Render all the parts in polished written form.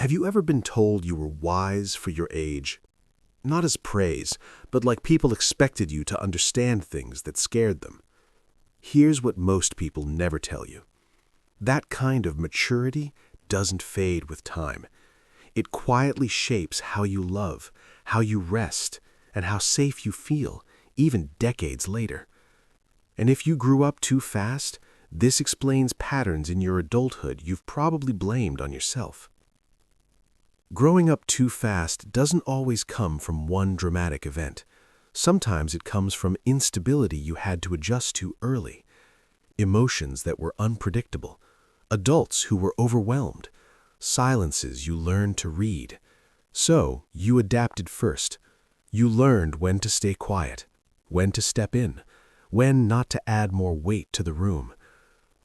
Have you ever been told you were wise for your age? Not as praise, but like people expected you to understand things that scared them. Here's what most people never tell you. That kind of maturity doesn't fade with time. It quietly shapes how you love, how you rest, and how safe you feel, even decades later. And if you grew up too fast, this explains patterns in your adulthood you've probably blamed on yourself. Growing up too fast doesn't always come from one dramatic event. Sometimes it comes from instability you had to adjust to early, emotions that were unpredictable, adults who were overwhelmed, silences you learned to read. So you adapted first. You learned when to stay quiet, when to step in, when not to add more weight to the room.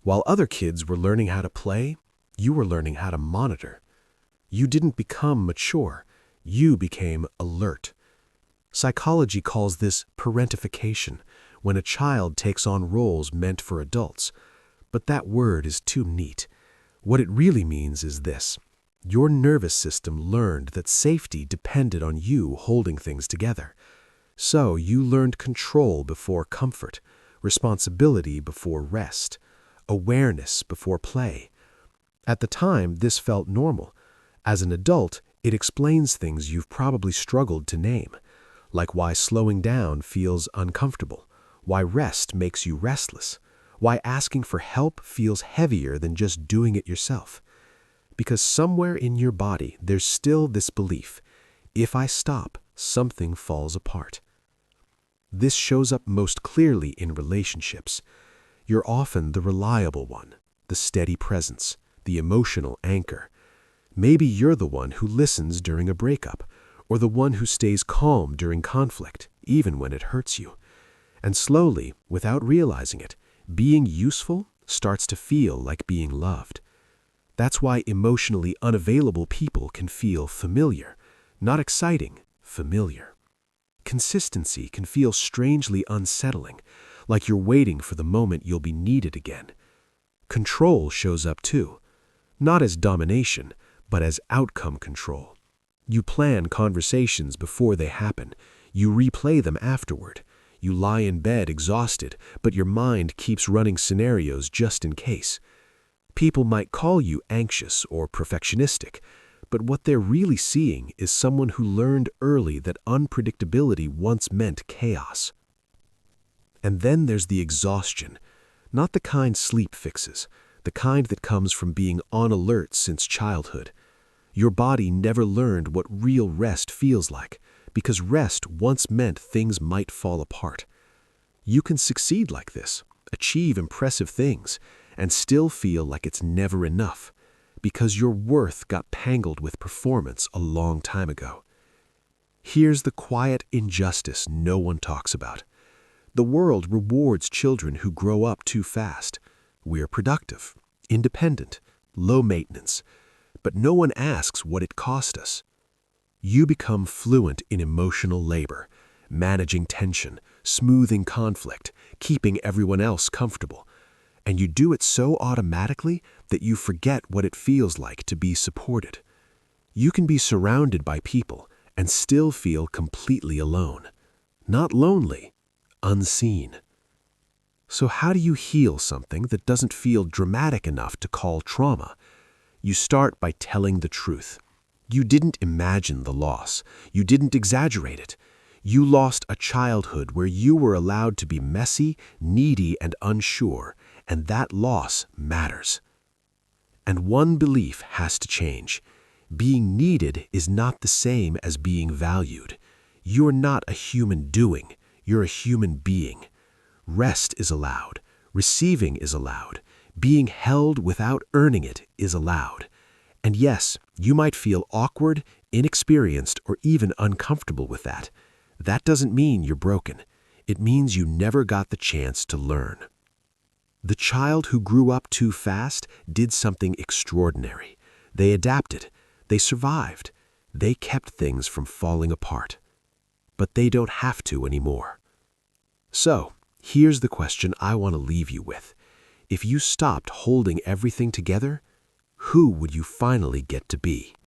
While other kids were learning how to play, you were learning how to monitor. You didn't become mature, you became alert. Psychology calls this parentification, when a child takes on roles meant for adults. But that word is too neat. What it really means is this: your nervous system learned that safety depended on you holding things together. So you learned control before comfort, responsibility before rest, awareness before play. At the time, this felt normal. As an adult, it explains things you've probably struggled to name, like why slowing down feels uncomfortable, why rest makes you restless, why asking for help feels heavier than just doing it yourself. Because somewhere in your body, there's still this belief: if I stop, something falls apart. This shows up most clearly in relationships. You're often the reliable one, the steady presence, the emotional anchor. Maybe you're the one who listens during a breakup, or the one who stays calm during conflict, even when it hurts you. And slowly, without realizing it, being useful starts to feel like being loved. That's why emotionally unavailable people can feel familiar, not exciting, familiar. Consistency can feel strangely unsettling, like you're waiting for the moment you'll be needed again. Control shows up too, not as domination, but as outcome control. You plan conversations before they happen. You replay them afterward. You lie in bed exhausted, but your mind keeps running scenarios just in case. People might call you anxious or perfectionistic, but what they're really seeing is someone who learned early that unpredictability once meant chaos. And then there's the exhaustion, not the kind sleep fixes, the kind that comes from being on alert since childhood. Your body never learned what real rest feels like, because rest once meant things might fall apart. You can succeed like this, achieve impressive things, and still feel like it's never enough, because your worth got tangled with performance a long time ago. Here's the quiet injustice no one talks about. The world rewards children who grow up too fast. We're productive, independent, low maintenance, but no one asks what it cost us. You become fluent in emotional labor, managing tension, smoothing conflict, keeping everyone else comfortable. And you do it so automatically that you forget what it feels like to be supported. You can be surrounded by people and still feel completely alone. Not lonely, unseen. So how do you heal something that doesn't feel dramatic enough to call trauma? You start by telling the truth. You didn't imagine the loss. You didn't exaggerate it. You lost a childhood where you were allowed to be messy, needy, and unsure, and that loss matters. And one belief has to change. Being needed is not the same as being valued. You're not a human doing. You're a human being. Rest is allowed. Receiving is allowed. Being held without earning it is allowed. And yes, you might feel awkward, inexperienced, or even uncomfortable with that. That doesn't mean you're broken. It means you never got the chance to learn. The child who grew up too fast did something extraordinary. They adapted. They survived. They kept things from falling apart. But they don't have to anymore. So, here's the question I want to leave you with. If you stopped holding everything together, who would you finally get to be?